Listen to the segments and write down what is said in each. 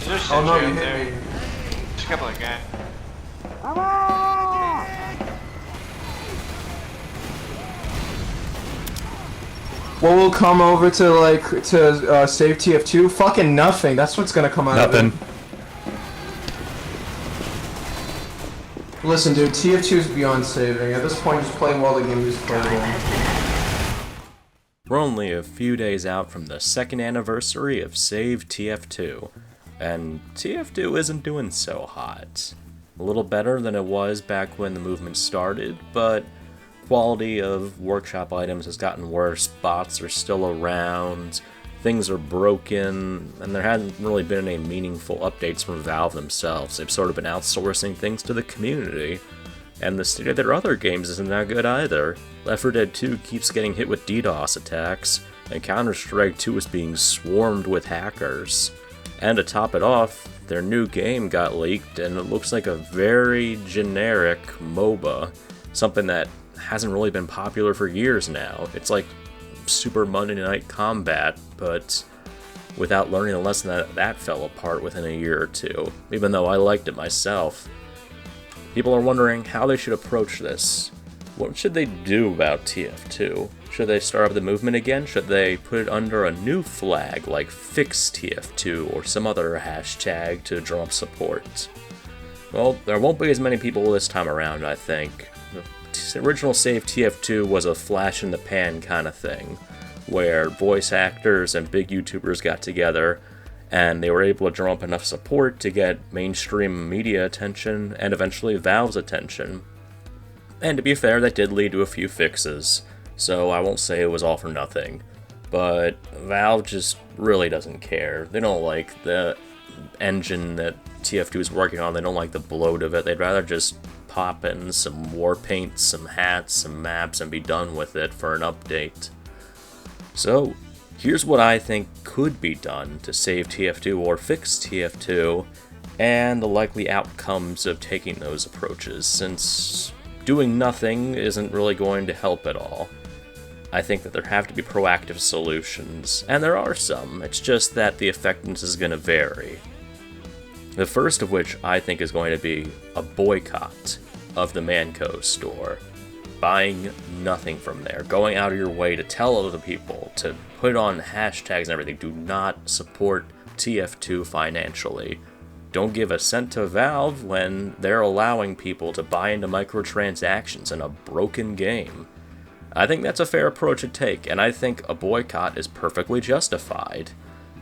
Just Oh no, you you there. hit me. Just a couple of guys. What will come over to SaveTF2? Fucking nothing. That's what's gonna come out Nothing. of it. Listen, dude, TF2 is beyond saving. At this point, just play while the game is playable. We're only a few days out from the second anniversary of SaveTF2, and TF2 isn't doing so hot. A little better than it was back when the movement started, but quality of workshop items has gotten worse, bots are still around, things are broken, and there hasn't really been any meaningful updates from Valve themselves. They've sort of been outsourcing things to the community, and the state of their other games isn't that good either. Left 4 Dead 2 keeps getting hit with DDoS attacks, and Counter-Strike 2 is being swarmed with hackers. And to top it off, their new game got leaked, and it looks like a very generic MOBA, something that hasn't really been popular for years now. It's like Super Monday Night Combat, but without learning the lesson that fell apart within a year or two, even though I liked it myself. People are wondering how they should approach this. What should they do about TF2? Should they start up the movement again? Should they put it under a new flag like FixTF2 or some other hashtag to drum up support? Well, there won't be as many people this time around, I think. The original SaveTF2 was a flash in the pan kind of thing, where voice actors and big YouTubers got together and they were able to drum up enough support to get mainstream media attention and eventually Valve's attention. And to be fair, that did lead to a few fixes, so I won't say it was all for nothing. But Valve just really doesn't care. They don't like the engine that TF2 is working on, they don't like the bloat of it, they'd rather just pop in some war paint, some hats, some maps, and be done with it for an update. So, here's what I think could be done to save TF2 or fix TF2, and the likely outcomes of taking those approaches, since doing nothing isn't really going to help at all. I think that there have to be proactive solutions, and there are some, it's just that the effectiveness is going to vary. The first of which I think is going to be a boycott of the Mann store. Buying nothing from there. Going out of your way to tell other people, to put on hashtags and everything. Do not support TF2 financially. Don't give a cent to Valve when they're allowing people to buy into microtransactions in a broken game. I think that's a fair approach to take, and I think a boycott is perfectly justified.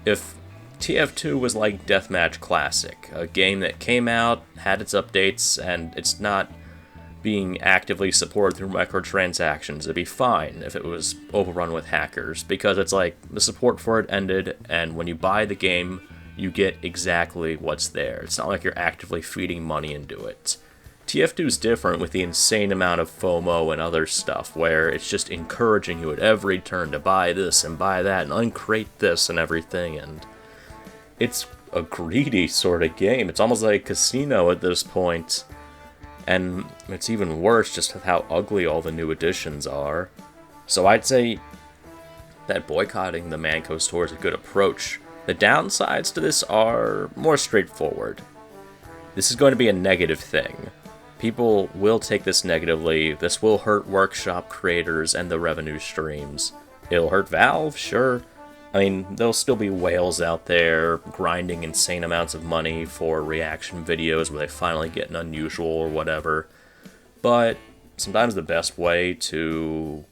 If TF2 was like Deathmatch Classic, a game that came out, had its updates, and it's not being actively supported through microtransactions, it'd be fine if it was overrun with hackers, because it's like the support for it ended, and when you buy the game, you get exactly what's there. It's not like you're actively feeding money into it. TF2 is different with the insane amount of FOMO and other stuff, where it's just encouraging you at every turn to buy this and buy that and uncrate this and everything, and it's a greedy sort of game. It's almost like a casino at this point. And it's even worse just with how ugly all the new additions are. So I'd say that boycotting the Mann store is a good approach. The downsides to this are more straightforward. This is going to be a negative thing. People will take this negatively. This will hurt workshop creators and the revenue streams. It'll hurt Valve, sure. I mean, there'll still be whales out there grinding insane amounts of money for reaction videos where they finally get an unusual or whatever. But sometimes the best way to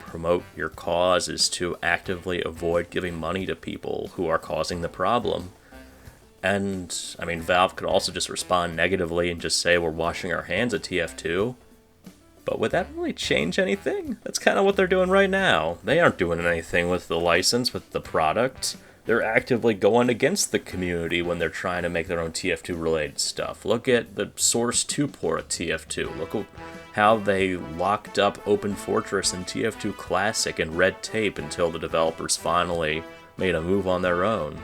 promote your cause is to actively avoid giving money to people who are causing the problem. And, I mean, Valve could also just respond negatively and just say we're washing our hands at TF2. But would that really change anything? That's kind of what they're doing right now. They aren't doing anything with the license, with the product. They're actively going against the community when they're trying to make their own TF2 related stuff. Look at the Source 2 port of TF2. Look at how they locked up Open Fortress and TF2 Classic and red tape until the developers finally made a move on their own.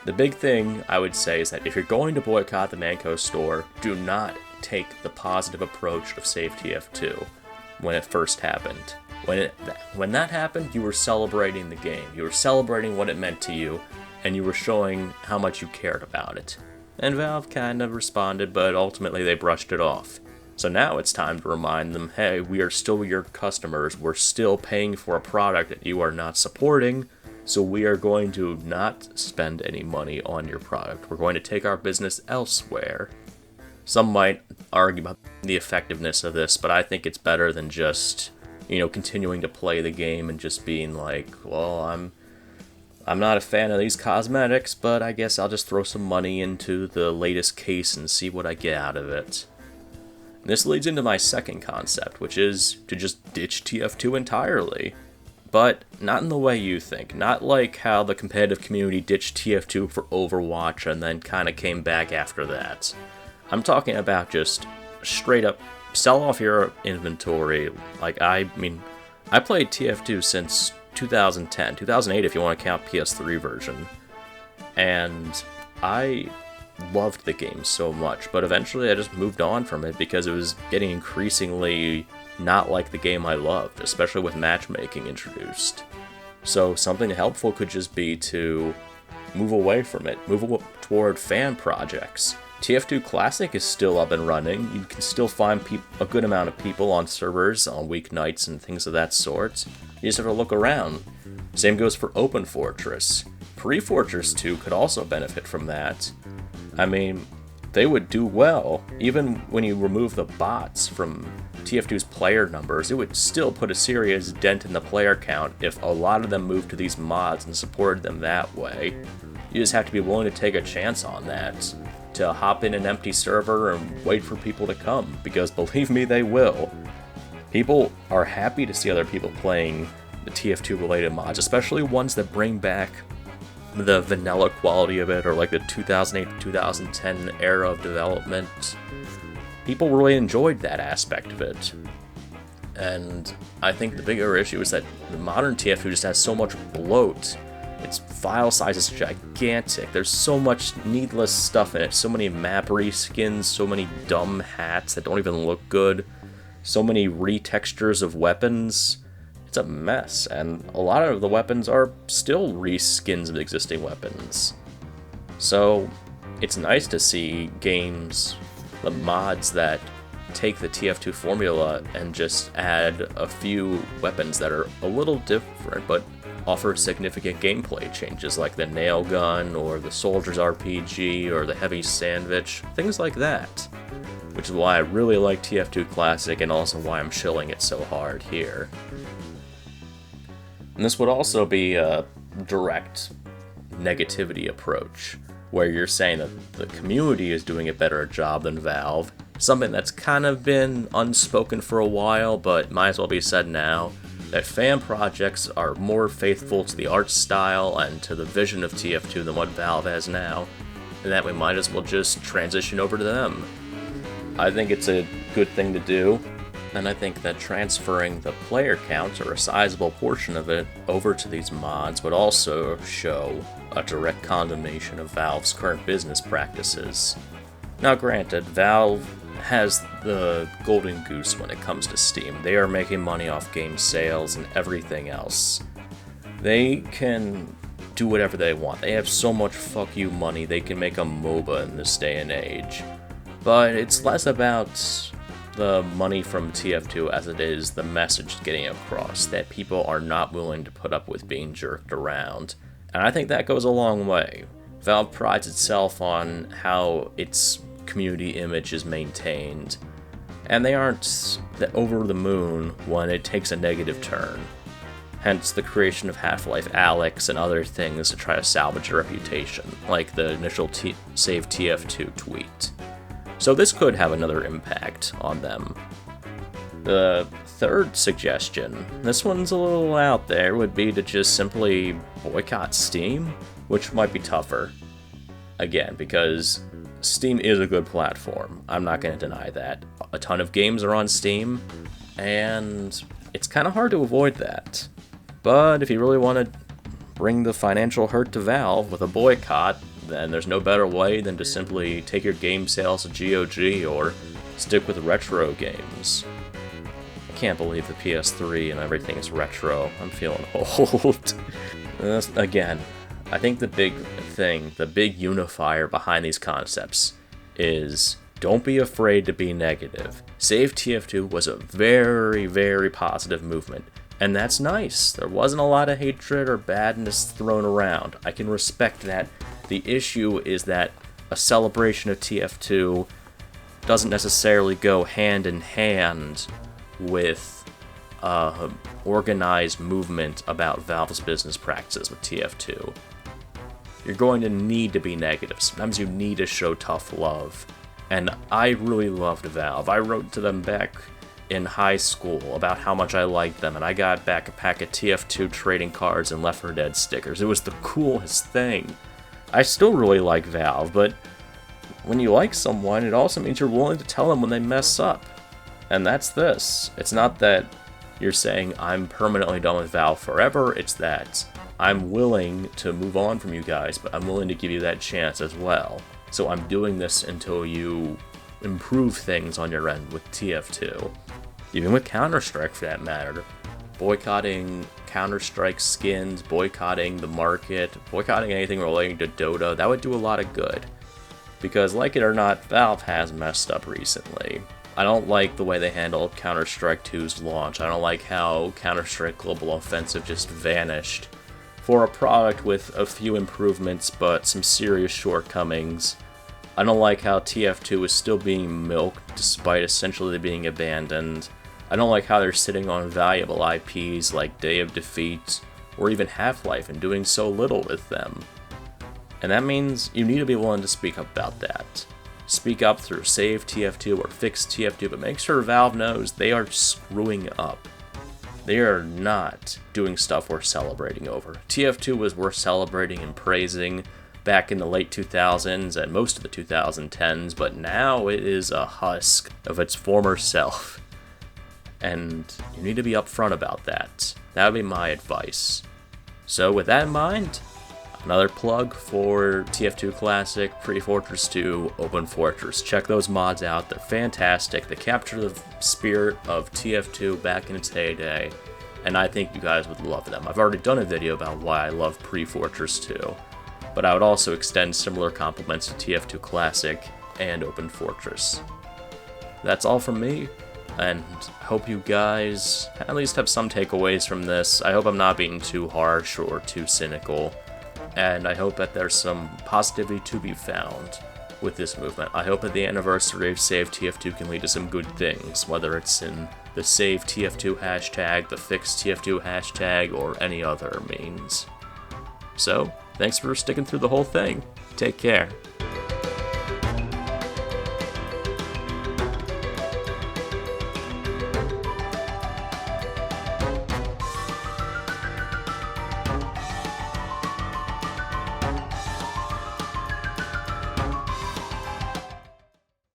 The big thing I would say is that if you're going to boycott the Mann store, do not take the positive approach of SaveTF2 when it first happened. When that happened, you were celebrating the game. You were celebrating what it meant to you, and you were showing how much you cared about it. And Valve kind of responded, but ultimately they brushed it off. So now it's time to remind them, hey, we are still your customers, we're still paying for a product that you are not supporting, so we are going to not spend any money on your product. We're going to take our business elsewhere. Some might argue about the effectiveness of this, but I think it's better than just, continuing to play the game and just being like, well, I'm not a fan of these cosmetics, but I guess I'll just throw some money into the latest case and see what I get out of it. And this leads into my second concept, which is to just ditch TF2 entirely. But not in the way you think. Not like how the competitive community ditched TF2 for Overwatch and then kind of came back after that. I'm talking about just straight up sell off your inventory. Like, I played TF2 since 2010, 2008 if you want to count PS3 version. And I loved the game so much, but eventually I just moved on from it because it was getting increasingly not like the game I loved, especially with matchmaking introduced. So something helpful could just be to move away from it, move toward fan projects. TF2 Classic is still up and running. You can still find a good amount of people on servers on weeknights and things of that sort. You just have to look around. Same goes for Open Fortress. Pre-Fortress 2 could also benefit from that. I mean, they would do well. Even when you remove the bots from TF2's player numbers, it would still put a serious dent in the player count if a lot of them moved to these mods and supported them that way. You just have to be willing to take a chance on that. To hop in an empty server and wait for people to come, because believe me, they will. People are happy to see other people playing the TF2 related mods, especially ones that bring back the vanilla quality of it, or like the 2008-2010 era of development. People really enjoyed that aspect of it. And I think the bigger issue is that the modern TF2 just has so much bloat. Its file size is gigantic. There's so much needless stuff in it. So many map reskins, so many dumb hats that don't even look good, so many retextures of weapons. It's a mess, and a lot of the weapons are still reskins of existing weapons. So it's nice to see games, the mods that take the TF2 formula and just add a few weapons that are a little different, but offer significant gameplay changes, like the nail gun, or the soldier's RPG, or the heavy sandwich, things like that. Which is why I really like TF2 Classic, and also why I'm shilling it so hard here. And this would also be a direct negativity approach, where you're saying that the community is doing a better job than Valve, something that's kind of been unspoken for a while, but might as well be said now, that fan projects are more faithful to the art style and to the vision of TF2 than what Valve has now, and that we might as well just transition over to them. I think it's a good thing to do, and I think that transferring the player count, or a sizable portion of it, over to these mods would also show a direct condemnation of Valve's current business practices. Now granted, Valve has the golden goose when it comes to Steam. They are making money off game sales and everything else. They can do whatever they want. They have so much fuck you money, they can make a MOBA in this day and age. But it's less about the money from TF2 as it is the message getting across, that people are not willing to put up with being jerked around. And I think that goes a long way. Valve prides itself on how its community image is maintained, and they aren't over the moon when it takes a negative turn. Hence the creation of Half-Life Alyx and other things to try to salvage a reputation, like the initial SaveTF2 tweet. So this could have another impact on them. The third suggestion, this one's a little out there, would be to just simply boycott Steam, which might be tougher. Again, because Steam is a good platform. I'm not going to deny that. A ton of games are on Steam, and it's kind of hard to avoid that. But if you really want to bring the financial hurt to Valve with a boycott, then there's no better way than to simply take your game sales to GOG or stick with retro games. I can't believe the PS3 and everything is retro. I'm feeling old. Again, I think the big thing, the big unifier behind these concepts is don't be afraid to be negative. SaveTF2 was a very, very positive movement, and that's nice. There wasn't a lot of hatred or badness thrown around. I can respect that. The issue is that a celebration of TF2 doesn't necessarily go hand in hand with organized movement about Valve's business practices with TF2. You're going to need to be negative. Sometimes you need to show tough love. And I really loved Valve. I wrote to them back in high school about how much I liked them, and I got back a pack of TF2 trading cards and Left 4 Dead stickers. It was the coolest thing. I still really like Valve, but when you like someone, it also means you're willing to tell them when they mess up. And that's this. It's not that you're saying I'm permanently done with Valve forever, it's that I'm willing to move on from you guys, but I'm willing to give you that chance as well. So I'm doing this until you improve things on your end with TF2. Even with Counter-Strike for that matter. Boycotting Counter-Strike skins, boycotting the market, boycotting anything relating to Dota, that would do a lot of good. Because like it or not, Valve has messed up recently. I don't like the way they handled Counter-Strike 2's launch. I don't like how Counter-Strike Global Offensive just vanished for a product with a few improvements but some serious shortcomings. I don't like how TF2 is still being milked despite essentially being abandoned. I don't like how they're sitting on valuable IPs like Day of Defeat or even Half-Life and doing so little with them. And that means you need to be willing to speak up about that. Speak up through SaveTF2 or FixTF2, but make sure Valve knows they are screwing up. They are not doing stuff worth celebrating over. TF2 was worth celebrating and praising back in the late 2000s and most of the 2010s, but now it is a husk of its former self. And you need to be upfront about that. That would be my advice. So with that in mind, another plug for TF2 Classic, Pre-Fortress 2, Open Fortress. Check those mods out. They're fantastic. They capture the spirit of TF2 back in its heyday, and I think you guys would love them. I've already done a video about why I love Pre-Fortress 2, but I would also extend similar compliments to TF2 Classic and Open Fortress. That's all from me, and I hope you guys at least have some takeaways from this. I hope I'm not being too harsh or too cynical. And I hope that there's some positivity to be found with this movement. I hope that the anniversary of SaveTF2 can lead to some good things, whether it's in the SaveTF2 hashtag, the FixTF2 hashtag, or any other means. So, thanks for sticking through the whole thing. Take care.